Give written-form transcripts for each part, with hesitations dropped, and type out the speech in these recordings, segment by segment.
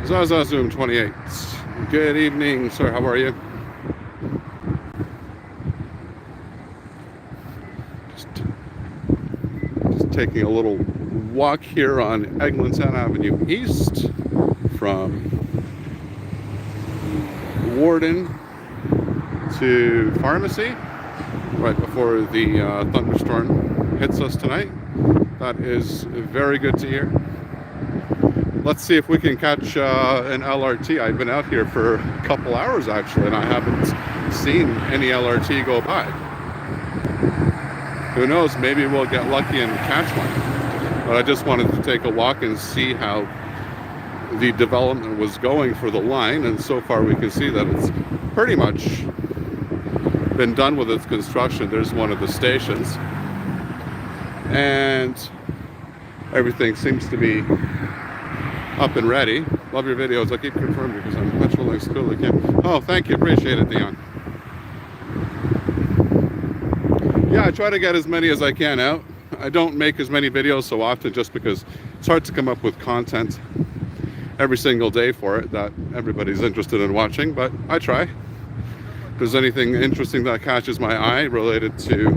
Zaza Zoom 28. Good evening, sir. How are you? Just taking a little walk here on Eglinton Avenue East from Warden to Pharmacy right before the thunderstorm hits us tonight. That is very good to hear. Let's see if we can catch an LRT. I've been out here for a couple hours actually, and I haven't seen any LRT go by. Who knows, maybe we'll get lucky and catch one. But I just wanted to take a walk and see how the development was going for the line, and so far we can see that it's pretty much been done with its construction. There's one of the stations, and everything seems to be up and ready. Love your videos. I keep confirming because I'm petroling clearly can't. Oh, thank you. Appreciate it, Dion. Yeah, I try to get as many as I can out. I don't make as many videos so often just because it's hard to come up with content every single day for it that everybody's interested in watching, but I try. If there's anything interesting that catches my eye related to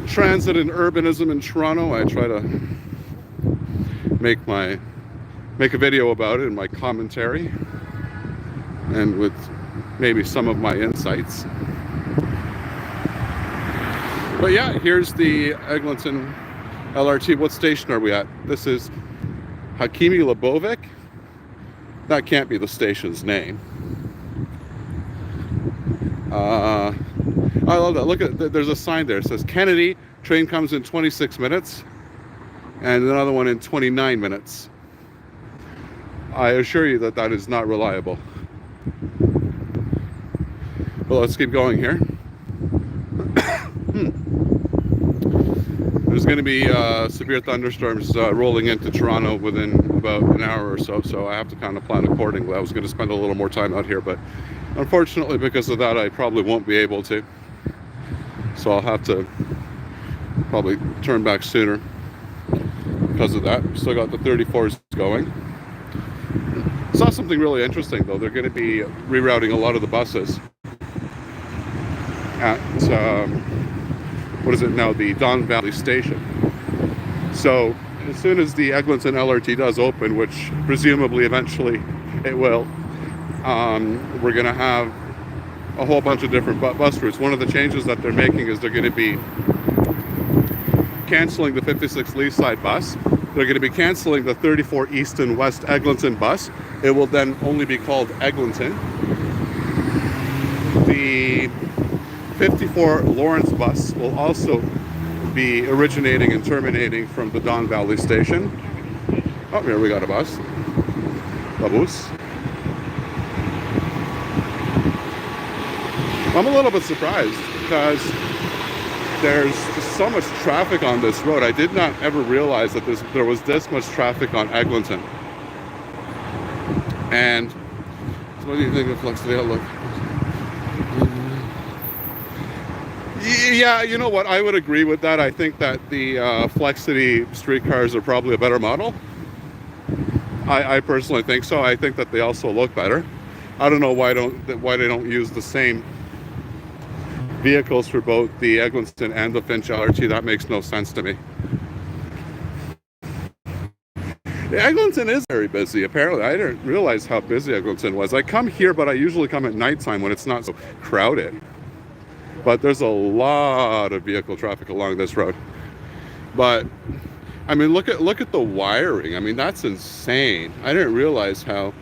transit and urbanism in Toronto, I try to make a video about it in my commentary and with maybe some of my insights. But yeah, here's the Eglinton LRT. What station are we at? This is Hakimi Lebovic. That can't be the station's name. I love that. Look at, there's a sign there. It says Kennedy, train comes in 26 minutes, and another one in 29 minutes. I assure you that that is not reliable. But let's keep going here. There's going to be severe thunderstorms rolling into Toronto within about an hour or so, so I have to kind of plan accordingly. I was going to spend a little more time out here, but unfortunately because of that I probably won't be able to. So I'll have to probably turn back sooner because of that. Still got the 34s going. Saw something really interesting though. They're going to be rerouting a lot of the buses at what is it now, the Don Valley Station. So as soon as the Eglinton LRT does open, which presumably eventually it will, we're going to have a whole bunch of different bus routes. One of the changes that they're making is they're going to be canceling the 56 Leaside bus. They're going to be canceling the 34 East and West Eglinton bus. It will then only be called Eglinton. The 54 Lawrence bus will also be originating and terminating from the Don Valley Station. Oh, here we got a bus. A bus. I'm a little bit surprised because there's just so much traffic on this road. I did not ever realize that there was this much traffic on Eglinton. And so what do you think of Flexity Outlook? Yeah, you know what? I would agree with that. I think that the Flexity streetcars are probably a better model. I personally think so. I think that they also look better. I don't know why they don't use the same vehicles for both the Eglinton and the Finch LRT. That makes no sense to me. Eglinton is very busy, apparently. I didn't realize how busy Eglinton was. I come here, but I usually come at nighttime when it's not so crowded. But there's a lot of vehicle traffic along this road. But I mean, look at the wiring. I mean, that's insane. I didn't realize how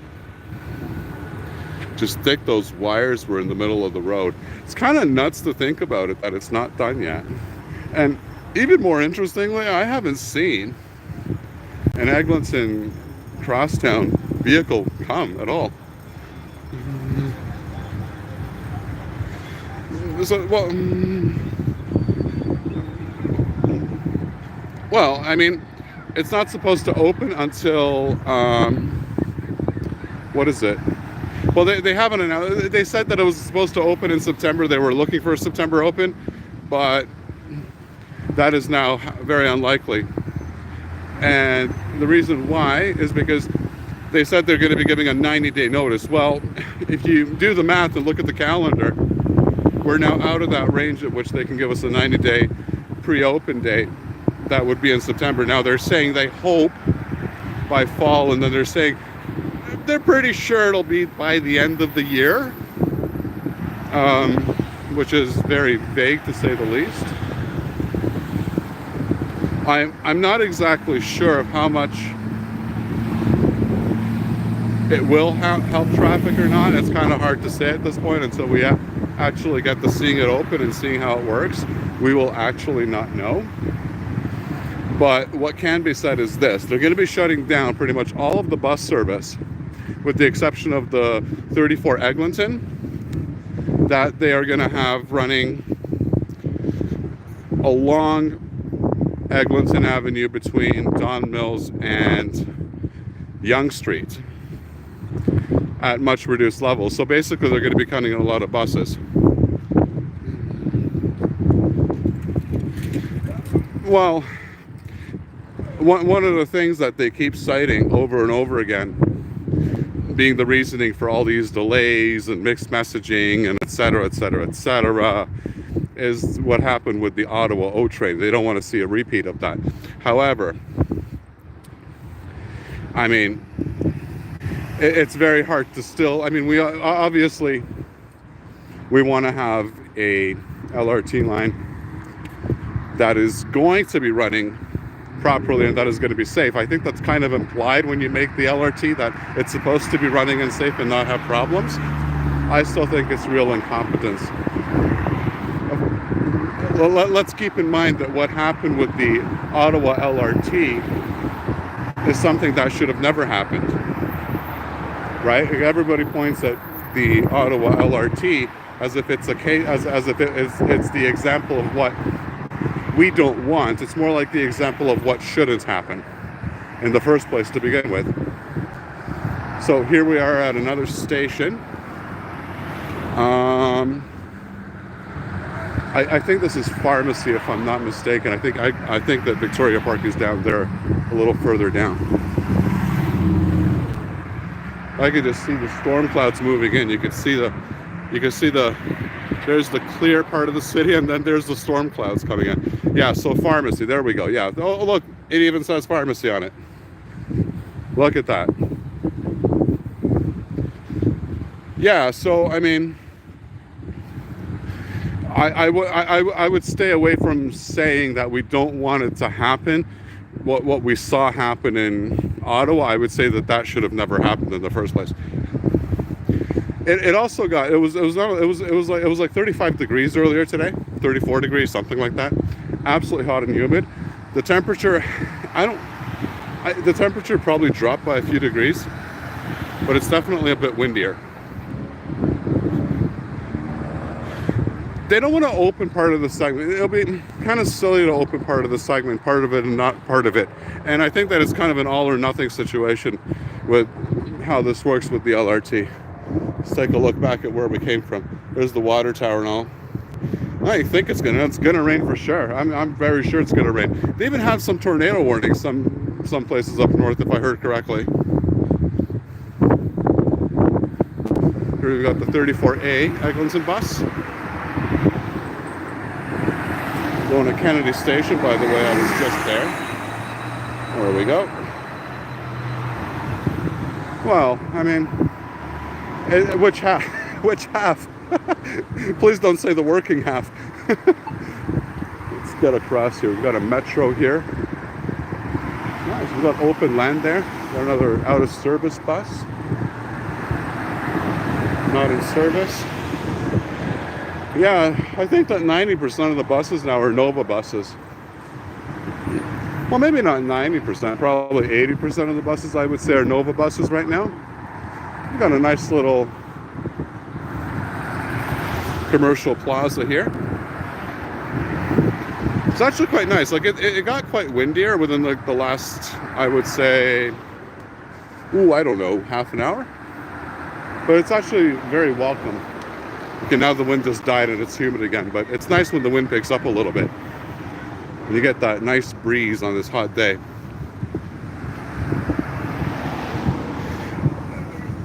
just thick those wires were in the middle of the road. It's kind of nuts to think about it, that it's not done yet. And even more interestingly, I haven't seen an Eglinton Crosstown vehicle come at all. So, well, I mean, it's not supposed to open until, what is it? Well, they haven't announced. They said that it was supposed to open in September. They were looking for a September open, but that is now very unlikely. And the reason why is because they said they're going to be giving a 90-day notice. Well, if you do the math and look at the calendar, we're now out of that range at which they can give us a 90-day pre-open date. That would be in September. Now they're saying they hope by fall, and then they're saying they're pretty sure it'll be by the end of the year, which is very vague to say the least. I'm not exactly sure of how much it will help traffic or not. It's kind of hard to say at this point until we actually get to seeing it open and seeing how it works. We will actually not know. But what can be said is this: they're going to be shutting down pretty much all of the bus service, with the exception of the 34 Eglinton, that they are going to have running along Eglinton Avenue between Don Mills and Yonge Street at much reduced levels. So basically they're going to be cutting a lot of buses. Well, one of the things that they keep citing over and over again, being the reasoning for all these delays and mixed messaging and et cetera, is what happened with the Ottawa O train. They don't want to see a repeat of that. However, I mean, it's very hard to still, I mean, we obviously, we want to have a LRT line that is going to be running properly and that is going to be safe. I think that's kind of implied when you make the LRT, that it's supposed to be running and safe and not have problems. I still think it's real incompetence. Well, let's keep in mind that what happened with the Ottawa LRT is something that should have never happened, right? Everybody points at the Ottawa LRT as if it's a case, as if it's the example of what we don't want. It's more like the example of what shouldn't happen in the first place to begin with. So here we are at another station. I think this is Pharmacy, if I'm not mistaken. I think that Victoria Park is down there, a little further down. I could just see the storm clouds moving in. You can see the there's the clear part of the city, and then there's the storm clouds coming in. Yeah, so Pharmacy, there we go. Yeah, oh look, it even says Pharmacy on it. Look at that. Yeah, so I mean, I would stay away from saying that we don't want it to happen. What we saw happen in Ottawa, I would say that should have never happened in the first place. It also got, it was like 35 degrees earlier today, 34 degrees, something like that. Absolutely hot and humid. The temperature, the temperature probably dropped by a few degrees, but it's definitely a bit windier. They don't want to open part of the segment. It'll be kind of silly to open part of the segment, part of it and not part of it. And I think that it's kind of an all or nothing situation with how this works with the LRT. Let's take a look back at where we came from. There's the water tower and all. I think it's gonna rain for sure. I'm very sure it's gonna rain. They even have some tornado warnings some places up north, if I heard correctly. Here we've got the 34A Eglinton bus. Going to Kennedy Station, by the way, I was just there. There we go. Well, I mean, which half? Which half? Please don't say the working half. Let's get across here. We've got a metro here. Nice. We've got open land there. Got another out of service bus. Not in service. Yeah, I think that 90% of the buses now are Nova buses. Well, maybe not 90%, probably 80% of the buses I would say are Nova buses right now. We've got a nice little commercial plaza here. It's actually quite nice. Like it got quite windier within like the last, I would say, I don't know, half an hour. But it's actually very welcome. Okay, now the wind just died and it's humid again, but it's nice when the wind picks up a little bit. And you get that nice breeze on this hot day.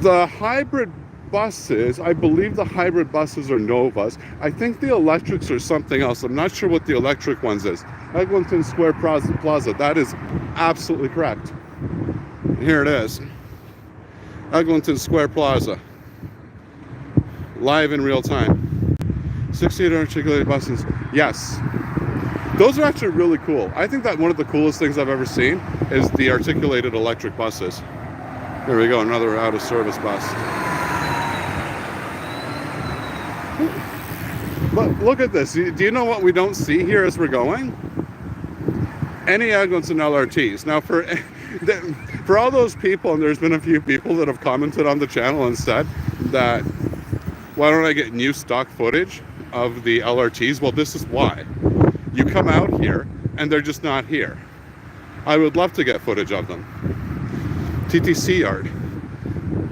The hybrid buses, I believe the hybrid buses are Novas. I think the electrics are something else. I'm not sure what the electric ones is. Eglinton Square Plaza, that is absolutely correct. Here it is. Eglinton Square Plaza. Live in real time. 68 articulated buses. Yes. Those are actually really cool. I think that one of the coolest things I've ever seen is the articulated electric buses. There we go, another out of service bus. But look at this. Do you know what we don't see here as we're going? Any Eglinton LRTs. Now for all those people, and there's been a few people that have commented on the channel and said that, why don't I get new stock footage of the LRTs? Well, this is why. You come out here and they're just not here. I would love to get footage of them. TTC yard.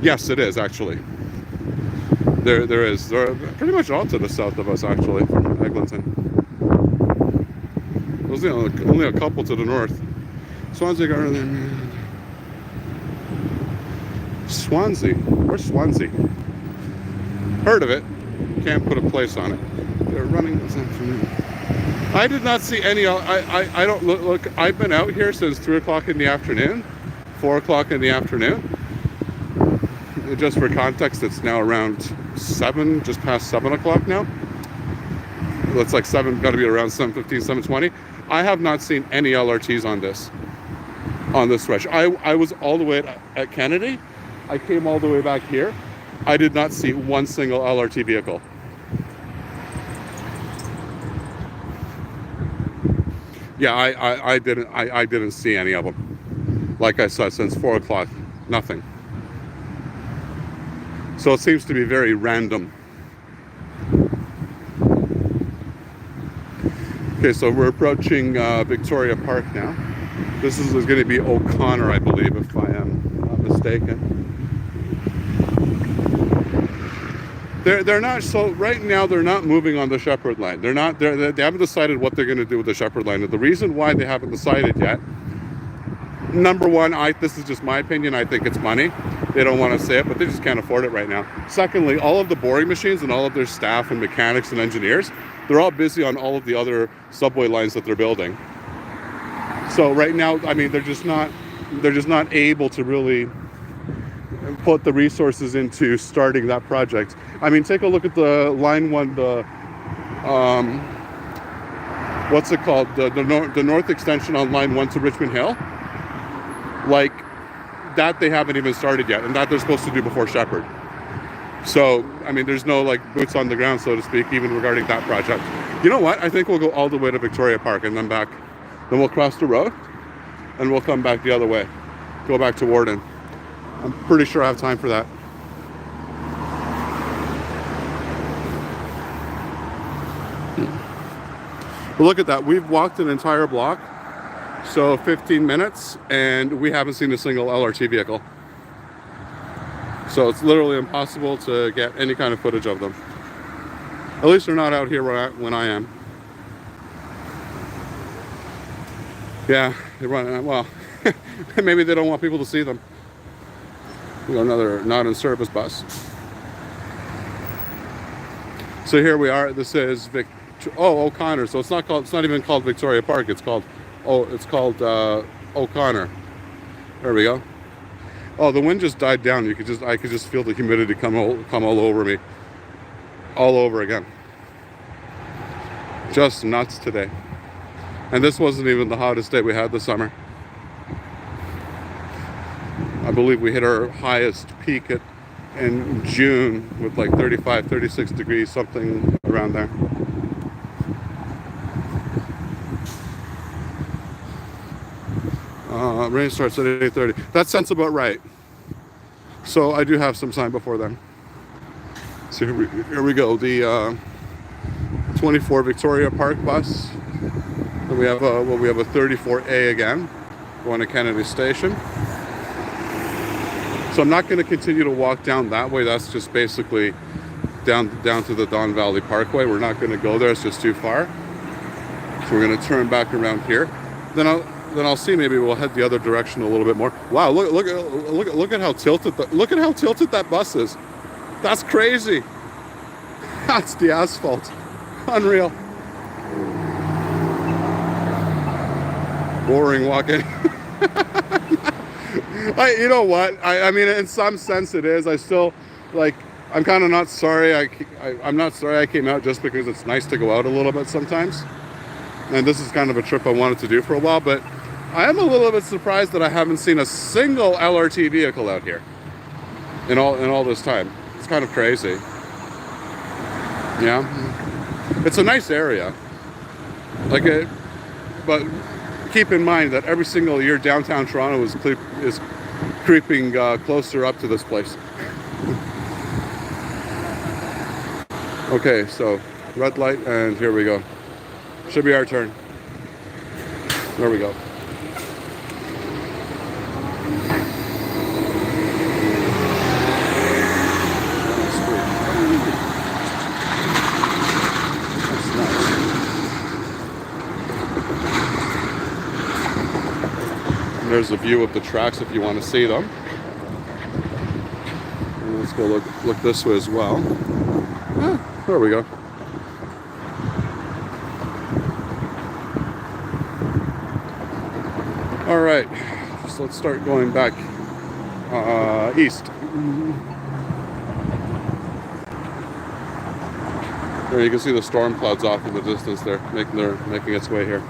Yes, it is actually. There is. They're pretty much all to the south of us actually, from Eglinton. There's only a couple to the north. Swansea Garden. Swansea. Where's Swansea? Heard of it. Can't put a place on it. They're running this afternoon. I did not see any. I don't look. I've been out here since 3 o'clock in the afternoon, 4 o'clock in the afternoon. Just for context, it's now around 7, just past 7 o'clock now. It's like 7, got to be around 7:15, 7:20. I have not seen any LRTs on this stretch. I was all the way at Kennedy. I came all the way back here. I did not see one single LRT vehicle. Yeah, I didn't see any of them. Like I said, since 4 o'clock, nothing. So it seems to be very random. Okay, so we're approaching Victoria Park now. This is going to be O'Connor, I believe, if I am not mistaken. They're not, so right now they're not moving on the Shepherd line. They haven't decided what they're going to do with the Shepherd line. And the reason why they haven't decided yet, number one, this is just my opinion, I think it's money. They don't want to say it, but they just can't afford it right now. Secondly, all of the boring machines and all of their staff and mechanics and engineers, they're all busy on all of the other subway lines that they're building. So right now, I mean, they're just not able to really put the resources into starting that project. I mean, take a look at the line 1, what's it called? The north extension on line 1 to Richmond Hill. Like, that they haven't even started yet, and that they're supposed to do before Shepherd. So, I mean, there's no like boots on the ground, so to speak, even regarding that project. You know what? I think we'll go all the way to Victoria Park and then back. Then we'll cross the road and we'll come back the other way. Go back to Warden. I'm pretty sure I have time for that. But look at that. We've walked an entire block. So 15 minutes, and we haven't seen a single LRT vehicle. So it's literally impossible to get any kind of footage of them. At least they're not out here when I am. Yeah, they run, well, maybe they don't want people to see them. We got another not in service bus. So here we are. This is O'Connor. So it's not even called Victoria Park. It's called O'Connor. There we go. Oh, the wind just died down. I could just feel the humidity come all over me, all over again. Just nuts today. And this wasn't even the hottest day we had this summer. I believe we hit our highest peak in June with like 35, 36 degrees, something around there. Rain starts at 8:30. That sounds about right. So I do have some time before then. So here we go. The 24 Victoria Park bus. And we have a 34A again, going to Kennedy Station. So I'm not going to continue to walk down that way. That's just basically down to the Don Valley Parkway. We're not going to go there. It's just too far. So we're going to turn back around here. Then I'll see. Maybe we'll head the other direction a little bit more. Wow! Look at how tilted. Look at how tilted that bus is. That's crazy. That's the asphalt. Unreal. Boring walking. You know what? I mean, in some sense it is. I still, like, I'm kind of not sorry. I'm not sorry I came out, just because it's nice to go out a little bit sometimes. And this is kind of a trip I wanted to do for a while, but I am a little bit surprised that I haven't seen a single LRT vehicle out here in all this time. It's kind of crazy. Yeah. It's a nice area. But keep in mind that every single year downtown Toronto is creeping closer up to this place. Okay, so red light, and here we go. Should be our turn. There we go. There's a view of the tracks if you want to see them. And let's go look this way as well. There we go. All right, so let's start going back east. There you can see the storm clouds off in the distance there, making its way here.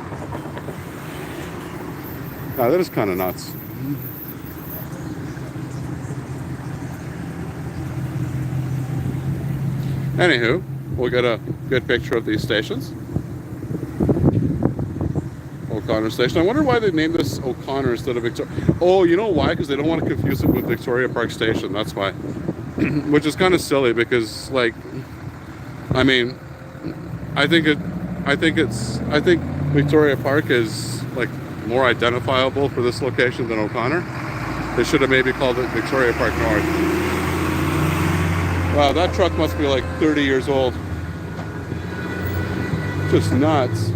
Now, that is kind of nuts. Anywho, we'll get a good picture of these stations. O'Connor Station. I wonder why they named this O'Connor instead of Victoria. Oh, you know why? Because they don't want to confuse it with Victoria Park Station. That's why. Which is kind of silly, because, like, I mean, I think Victoria Park is, like, more identifiable for this location than O'Connor. They should have maybe called it Victoria Park North. Wow, that truck must be like 30 years old. Just nuts.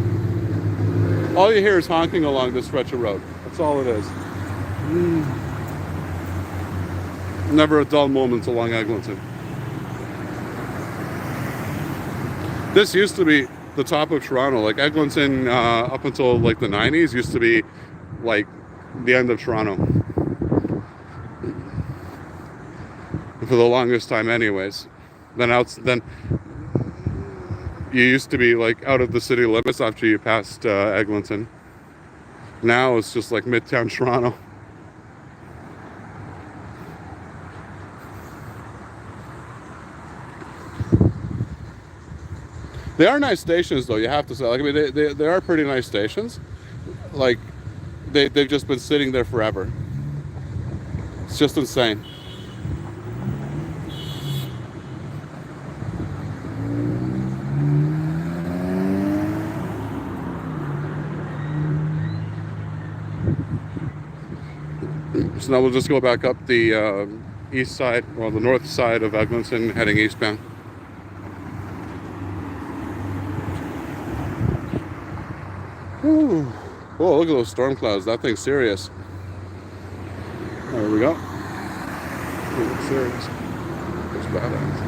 All you hear is honking along this stretch of road. That's all it is. Never a dull moment along Eglinton. This used to be the top of Toronto. Like, Eglinton, up until like the 90s, used to be like the end of Toronto. For the longest time anyways. Then you used to be like out of the city limits after you passed Eglinton. Now it's just like Midtown Toronto. They are nice stations, though, you have to say. Like, I mean, they are pretty nice stations. Like, they've just been sitting there forever. It's just insane. So now we'll just go back up the east side, or the north side of Eglinton, heading eastbound. Ooh. Whoa, look at those storm clouds. That thing's serious. There we go. It's serious. It's badass.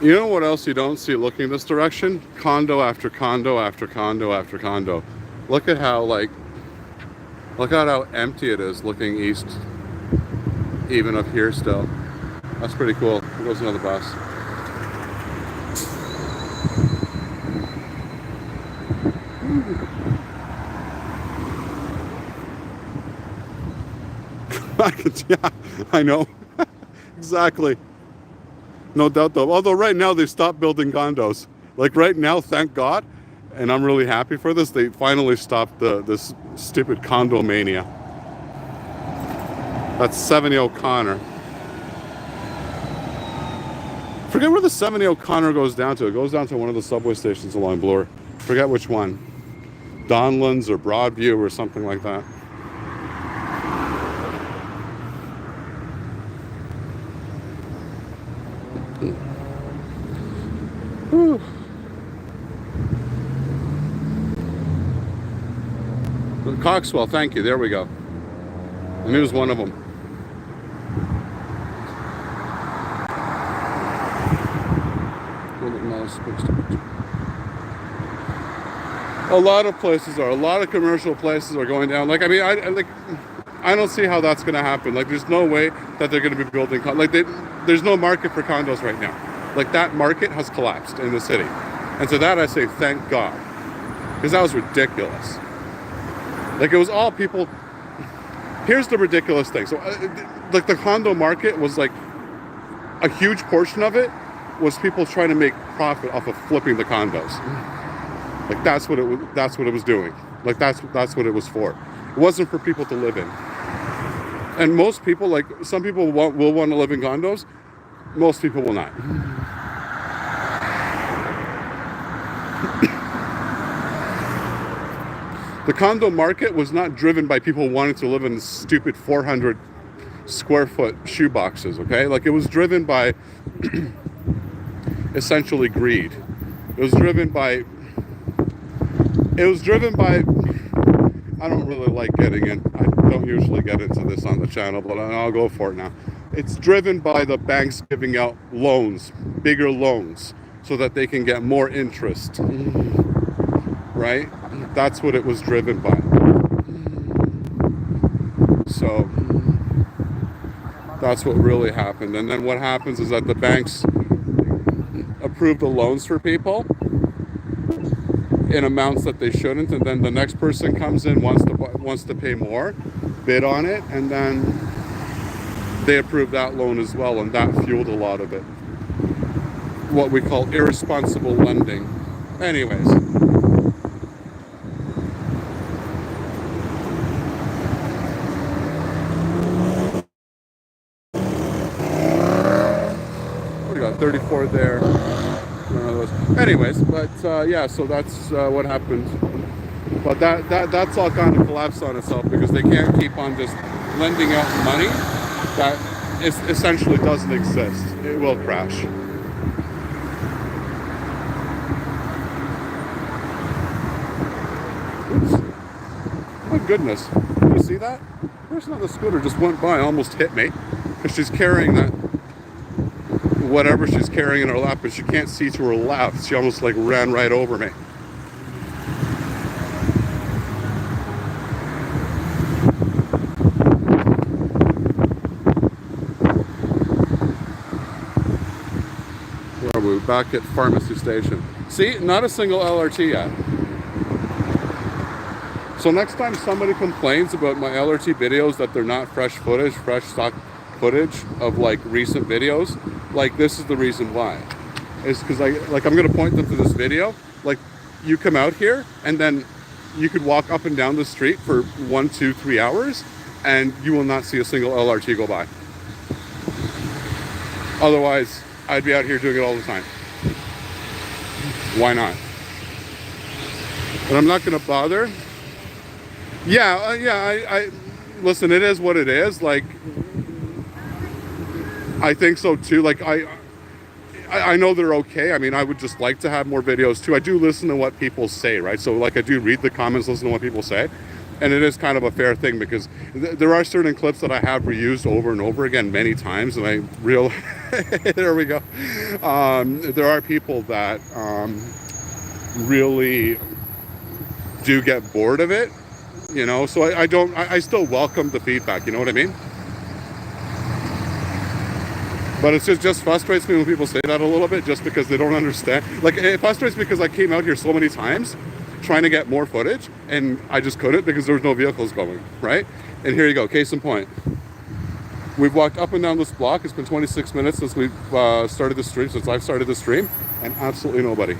You know what else you don't see looking this direction? Condo after condo after condo after condo. Look at how, like, Look at how empty it is looking east, even up here still. That's pretty cool. There goes another bus. Yeah, I know. Exactly. No doubt though. Although right now they've stopped building condos. Like right now, thank God, and I'm really happy for this, they finally stopped this stupid condo mania. That's 70 O'Connor. Forget where the 70 O'Connor goes down to. It goes down to one of the subway stations along Bloor. Forget which one. Donlands or Broadview or something like that. Whew. Coxwell, thank you. There we go. And he was one of them. A lot of places are. A lot of commercial places are going down. Like, I mean, I don't see how that's going to happen. Like, there's no way that they're going to be building. There's no market for condos right now. Like, that market has collapsed in the city. And to that I say, thank God. Because that was ridiculous. Like, it was all people. Here's the ridiculous thing. So, like, the condo market was like, a huge portion of it was people trying to make profit off of flipping the condos. Like, that's what it was. That's what it was doing. Like, that's what it was for. It wasn't for people to live in. And most people, like, some people will want to live in condos. Most people will not. The condo market was not driven by people wanting to live in stupid 400 square foot shoeboxes, okay? Like, it was driven by essentially greed. It was driven by, I don't really like getting in. I don't usually get into this on the channel, but I'll go for it now. It's driven by the banks giving out loans, bigger loans, so that they can get more interest, right? That's what it was driven by. So that's what really happened. And then what happens is that the banks approve the loans for people in amounts that they shouldn't, and then the next person comes in, wants to pay more, bid on it, and then they approve that loan as well, and that fueled a lot of it. What we call irresponsible lending. Anyways. We got 34 there. Anyways, but yeah, so that's what happened. But that's all kind of collapsed on itself because they can't keep on just lending out money that essentially doesn't exist. It will crash. Oops. My goodness. Did you see that? The person on the scooter just went by, almost hit me, because she's carrying that whatever she's carrying in her lap, but she can't see to her left. She almost like ran right over me. Where are we? Back at Pharmacy Station. See, not a single LRT yet. So next time somebody complains about my LRT videos that they're not fresh stock footage of like recent videos, like this is the reason why. It's because I'm gonna point them to this video. Like, you come out here and then you could walk up and down the street for 1, 2, 3 hours and you will not see a single LRT go by. Otherwise, I'd be out here doing it all the time. Why not? But I'm not gonna bother. Yeah, I listen, it is what it is. Like, I think so too. Like, I know they're okay. I mean, I would just like to have more videos too. I do listen to what people say, right? So like, I do read the comments, listen to what people say. And it is kind of a fair thing because there are certain clips that I have reused over and over again many times. And I realize, there we go. There are people that really do get bored of it. you know. So I still welcome the feedback, you know what I mean? But it just frustrates me when people say that a little bit, just because they don't understand. Like, it frustrates me because I came out here so many times trying to get more footage, and I just couldn't because there was no vehicles going, right? And here you go, case in point. We've walked up and down this block. It's been 26 minutes since we've started the stream, since I've started the stream, and absolutely nobody.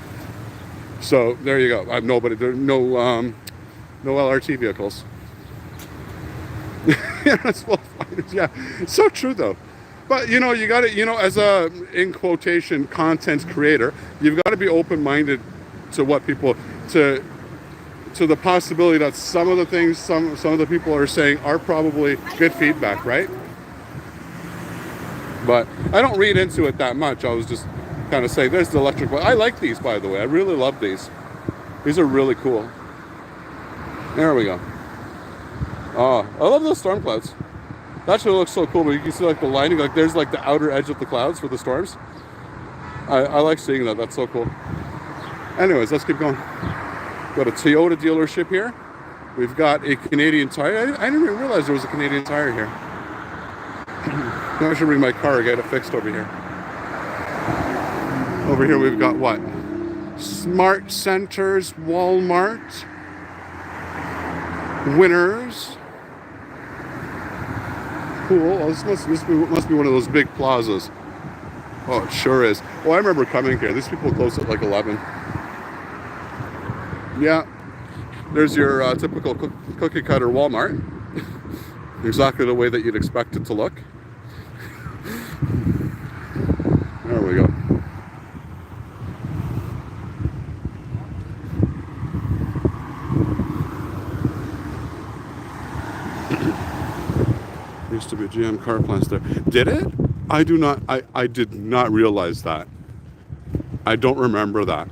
So there you go. I have nobody. There are no LRT vehicles. Yeah, that's well, yeah, so true though. But you know, you got to, you know, as a, in quotation, content creator, you've got to be open-minded to what people, to the possibility that some of the things some of the people are saying are probably good feedback, right? But I don't read into it that much. I was just kind of saying, there's the electric. I like these, by the way. I really love these. These are really cool. There we go. Oh, I love those storm clouds. That actually looks so cool, but you can see like the lining, like there's like the outer edge of the clouds for the storms. I like seeing that. That's so cool. Anyways, let's keep going. Got a Toyota dealership here. We've got a Canadian Tire. I didn't even realize there was a Canadian Tire here. I should bring my car and get it fixed over here. Over here we've got what? Smart Centers, Walmart, Winners. Cool. Oh, this must be one of those big plazas. Oh, it sure is. Oh, I remember coming here. These people close at like 11. Yeah. There's your typical cookie cutter Walmart. Exactly the way that you'd expect it to look. There we go. Used to be a GM car plants there. Did it? I did not realize that. I don't remember that.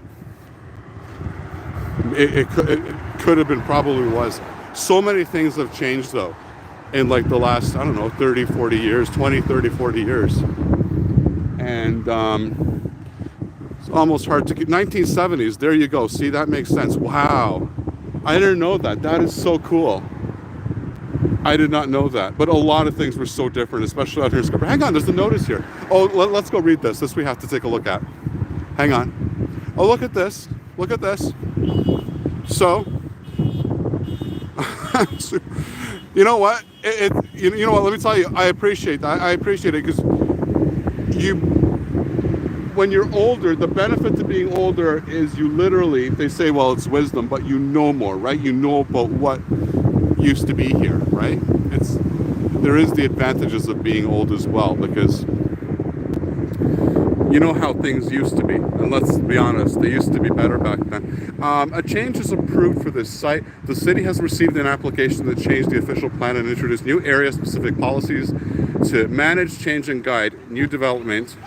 It could have been, probably was. So many things have changed though in like the last, I don't know, 30, 40 years, 20, 30, 40 years. And it's almost hard to get. 1970s, there you go. See, that makes sense. Wow. I didn't know that. That is so cool. I did not know that, but a lot of things were so different, especially out here in Scarborough. Hang on, there's a notice here. Oh, let's go read this. This we have to take a look at. Hang on. Oh, look at this. Look at this. So, you know what? You know what? Let me tell you, I appreciate that. I appreciate it because when you're older, the benefit to being older is you literally, they say, well, it's wisdom, but you know more, right? You know about what used to be here, right? There is the advantages of being old as well, because you know how things used to be, and let's be honest, they used to be better back then. A change is approved for this site. The city has received an application that changed the official plan and introduced new area-specific policies to manage, change, and guide new development.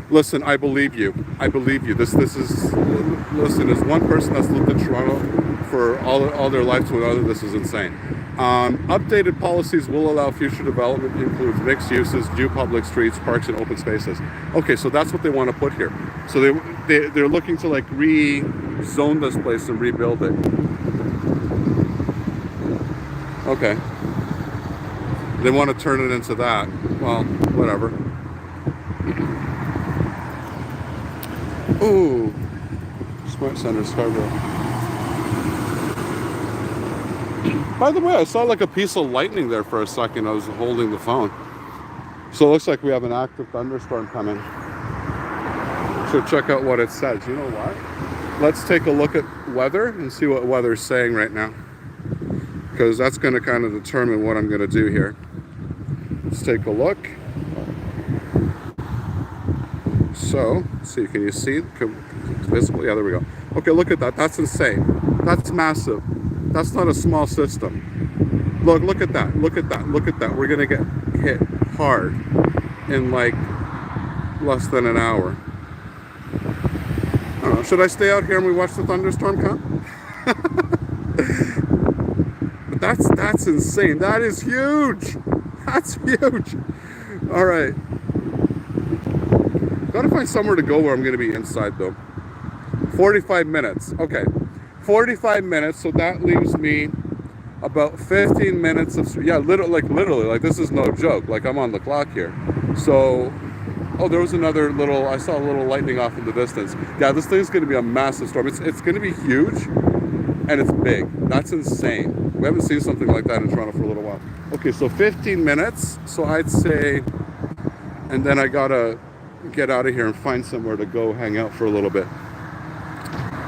Listen, I believe you. I believe you. This is, listen, as one person that's lived in Toronto for all their life to another, this is insane. Updated policies will allow future development includes mixed uses, new public streets, parks, and open spaces. Okay, so that's what they want to put here. So they're looking to like rezone this place and rebuild it. Okay. They want to turn it into that. Well, whatever. Ooh, Smart Center, Scarborough. By the way, I saw like a piece of lightning there for a second. I was holding the phone. So it looks like we have an active thunderstorm coming. So check out what it says. You know what? Let's take a look at weather and see what weather's saying right now. Because that's going to kind of determine what I'm going to do here. Let's take a look. So, let's see, can you see? Visible? Yeah, there we go. Okay, look at that. That's insane. That's massive. That's not a small system. Look at that. Look at that. Look at that. We're going to get hit hard in like less than an hour. I don't know. Should I stay out here and we watch the thunderstorm come? But that's insane. That is huge. That's huge. All right. Gotta find somewhere to go where I'm gonna be inside though. 45 minutes. Okay. 45 minutes, so that leaves me about 15 minutes of, yeah, literally, like this is no joke. Like I'm on the clock here. So, oh, there was another little, I saw a little lightning off in the distance. Yeah, this thing's going to be a massive storm. It's going to be huge, and it's big. That's insane. We haven't seen something like that in Toronto for a little while. Okay, so 15 minutes. So I'd say, and then I gotta get out of here and find somewhere to go hang out for a little bit.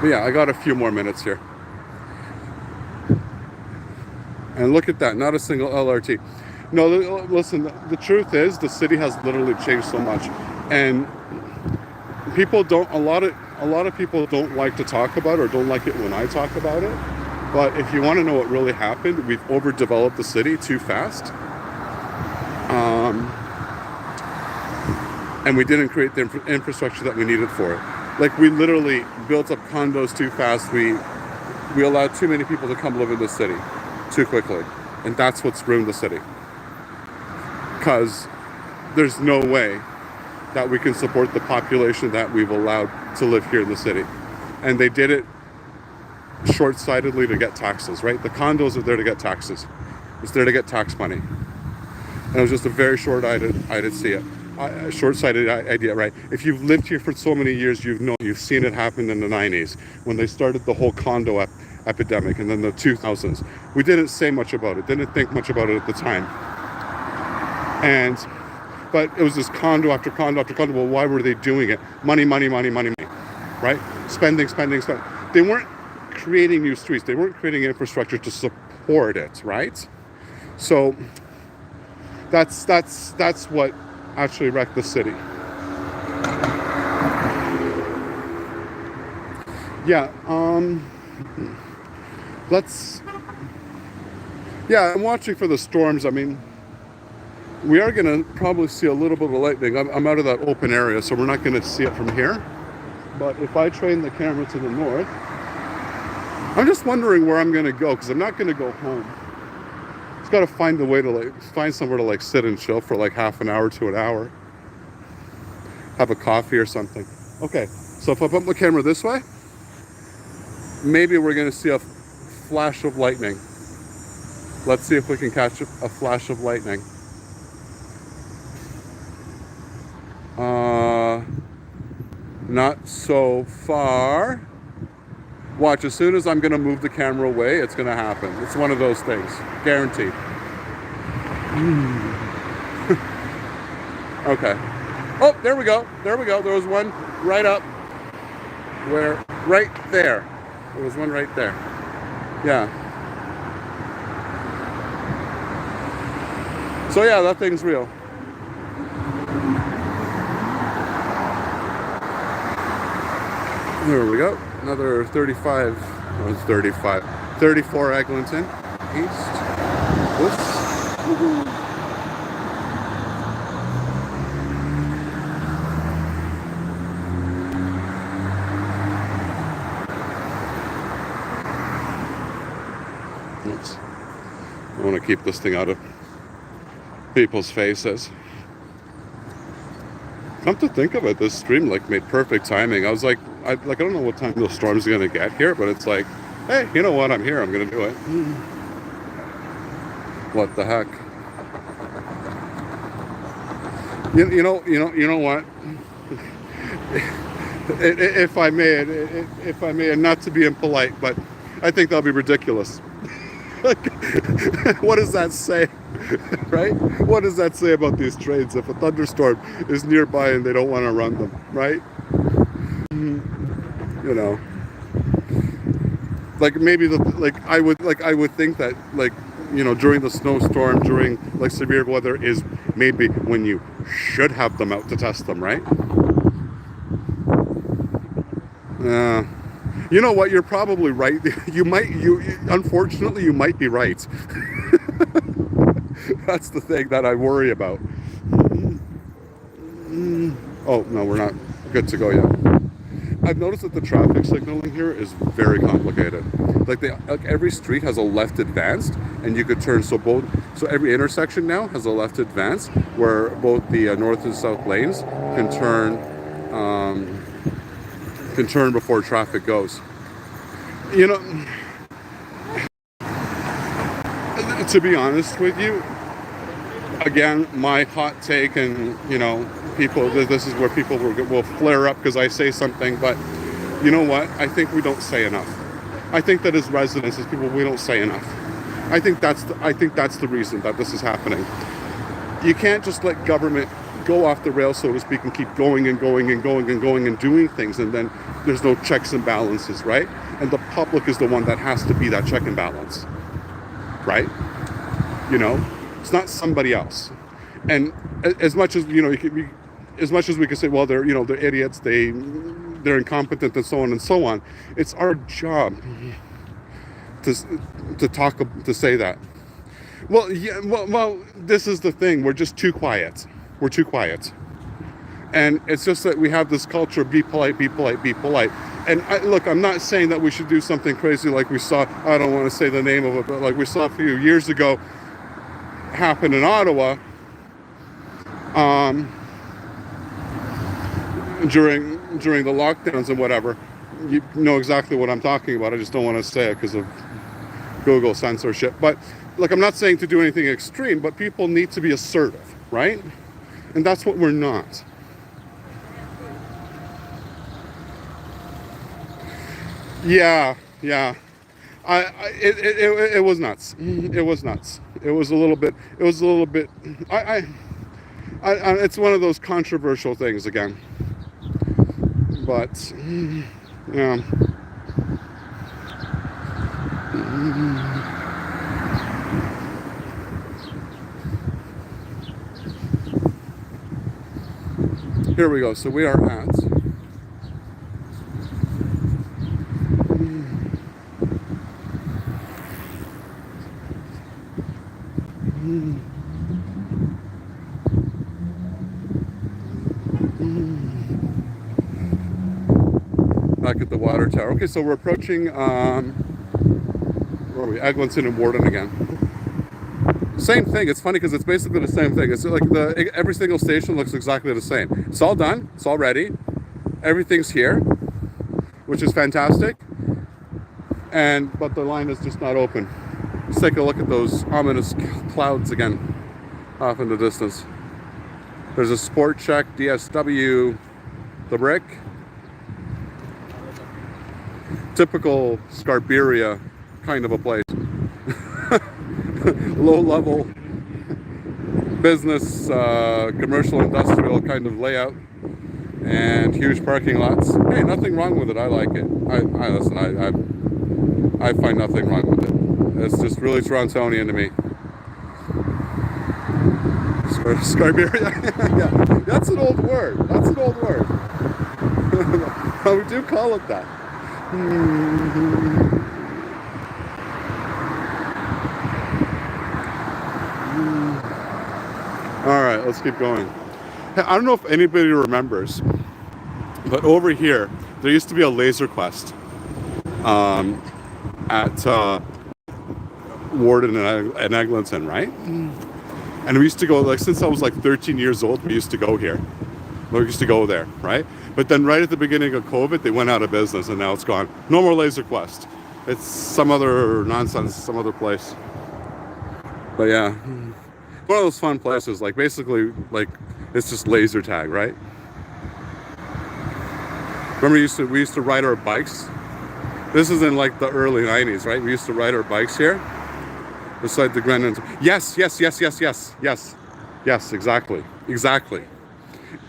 But yeah, I got a few more minutes here. And look at that, not a single LRT. No, listen, the truth is the city has literally changed so much. And people don't, a lot of people don't like to talk about it, or don't like it when I talk about it. But if you want to know what really happened, we've overdeveloped the city too fast. And we didn't create the infrastructure that we needed for it. Like we literally built up condos too fast. We allowed too many people to come live in the city too quickly. And that's what's ruined the city. Because there's no way that we can support the population that we've allowed to live here in the city. And they did it short-sightedly to get taxes, right? The condos are there to get taxes. It's there to get tax money. And it was just a very short-sighted idea, right? If you've lived here for so many years, you've seen it happen in the 90s when they started the whole condo epidemic, and then the 2000s. We didn't say much about it, didn't think much about it at the time. But it was this condo after condo after condo. Well, why were they doing it? Money, right? Spending. They weren't creating new streets. They weren't creating infrastructure to support it, right? So that's what actually wrecked the city. Yeah, I'm watching for the storms. I mean, we are going to probably see a little bit of lightning. I'm out of that open area, so we're not going to see it from here. But if I train the camera to the north, I'm just wondering where I'm going to go, because I'm not going to go home. Just got to find a way to find somewhere to sit and chill for half an hour to an hour. Have a coffee or something. Okay, so if I put my camera this way, maybe we're going to see a flash of lightning. Let's see if we can catch a flash of lightning. Not so far. Watch, as soon as I'm going to move the camera away, it's going to happen. It's one of those things. Guaranteed. Okay. Oh, there we go. There was one right up. Right there. There was one right there. Yeah. So yeah, that thing's real. There we go. Another 34 Eglinton East. Whoops. I want to keep this thing out of people's faces. Come to think of it, this stream made perfect timing. I was I don't know what time the storm's gonna get here, but it's hey, you know what? I'm here. I'm gonna do it. What the heck? You know what? If I may, and not to be impolite, but I think that'll be ridiculous. What does that say? Right? What does that say about these trains if a thunderstorm is nearby and they don't want to run them, right? You know, maybe I would think that during the snowstorm, during severe weather is maybe when you should have them out to test them, right? You know what? You're probably right. Unfortunately, you might be right. That's the thing that I worry about. Oh, no, we're not good to go yet. I've noticed that the traffic signaling here is very complicated. Every street has a left advanced, and you could turn, so every intersection now has a left advanced, where both the north and south lanes can turn before traffic goes. To be honest with you, again, my hot take, and people, this is where people will flare up because I say something, but you know what? I think we don't say enough. I think that as residents, as people, we don't say enough. I think that's the reason that this is happening. You can't just let government go off the rails, so to speak, and keep going and going and going and going and doing things, and then there's no checks and balances, right? And the public is the one that has to be that check and balance, right? It's not somebody else. And as much as as much as we can say, well, they're idiots, they're incompetent, and so on and so on. It's our job to say that. Well, yeah, well, this is the thing. We're just too quiet. We're too quiet. And it's just that we have this culture of be polite, be polite, be polite. And look, I'm not saying that we should do something crazy like we saw, I don't want to say the name of it, but like we saw a few years ago happen in Ottawa during the lockdowns and whatever. You know exactly what I'm talking about. I just don't want to say it because of Google censorship. But look, I'm not saying to do anything extreme, but people need to be assertive, right? And that's what we're not. Yeah. It was nuts. It was nuts. It was a little bit. It's one of those controversial things again. But yeah. Here we go. So we are at back at the water tower. Okay, so we're approaching where are we? Eglinton and Warden again. Same thing. It's funny because it's basically the same thing. It's like every single station looks exactly the same. It's all done. It's all ready. Everything's here, which is fantastic. But the line is just not open. Let's take a look at those ominous clouds again, off in the distance. There's a Sport Check DSW, the brick. Typical Scarberia kind of a place. Low-level business, commercial, industrial kind of layout, and huge parking lots. Hey, nothing wrong with it. I like it. I find nothing wrong with it. It's just really Torontonian to me. Scarberia. Yeah, that's an old word. We do call it that. All right, let's keep going. I don't know if anybody remembers, but over here there used to be a Laser Quest at Warden and Eglinton, right? And we used to go, like, since I was like 13 years old, we used to go here. We used to go there, right? But then right at the beginning of COVID, they went out of business, and now it's gone. No more Laser Quest. It's some other nonsense, some other place. But yeah, one of those fun places. Like, basically, like, it's just laser tag, right? Remember, we used to ride our bikes. This is in like the early 90s, right? We used to ride our bikes here beside the Grand. Yes, exactly.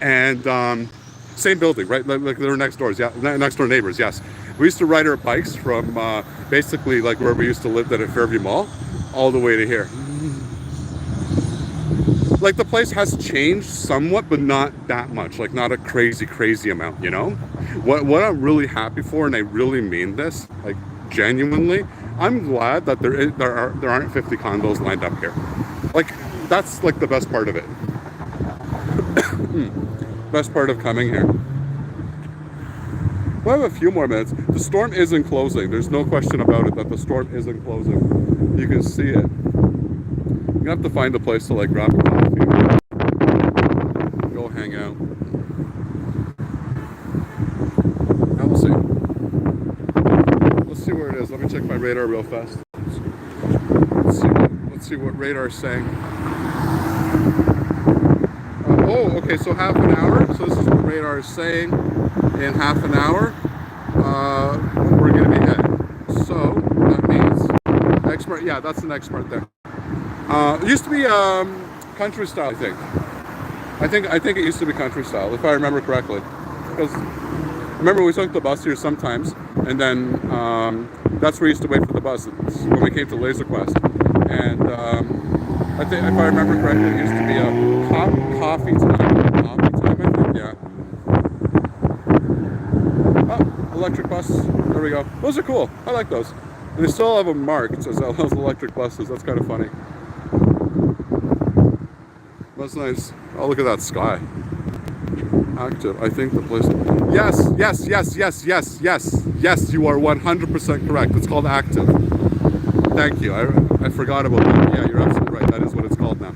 And same building, right? Like they were next doors, yeah, next door neighbors. Yes, we used to ride our bikes from basically like where we used to live at Fairview Mall, all the way to here. Like, the place has changed somewhat, but not that much. Like, not a crazy amount, you know? What I'm really happy for, and I really mean this, like, genuinely, I'm glad that there aren't 50 condos lined up here. Like, that's like the best part of it. Best part of coming here. We'll have a few more minutes. The storm isn't closing. There's no question about it that the storm isn't closing. You can see it. You have to find a place to like grab a coffee, go hang out. Now we'll see. Let's see where it is. Let me check my radar real fast. Let's see see what radar's saying. Oh, okay, so half an hour. So this is what radar is saying. In half an hour, we're going to be at. So that means expert. Yeah, that's an expert there. It used to be country style, I think. I think it used to be country style, if I remember correctly. Because remember we took the bus here sometimes, and then that's where we used to wait for the bus when we came to Laser Quest. And I think, if I remember correctly, it used to be a coffee time. Coffee time, I think. Yeah. Oh, electric bus. There we go. Those are cool. I like those. And they still have them marked as those electric buses. That's kind of funny. That's nice. Oh, look at that sky. Active. I think the place. Yes, yes, yes, yes, yes, yes, yes. You are 100% correct. It's called active. Thank you. I forgot about that. Yeah, you're absolutely right. That is what it's called now.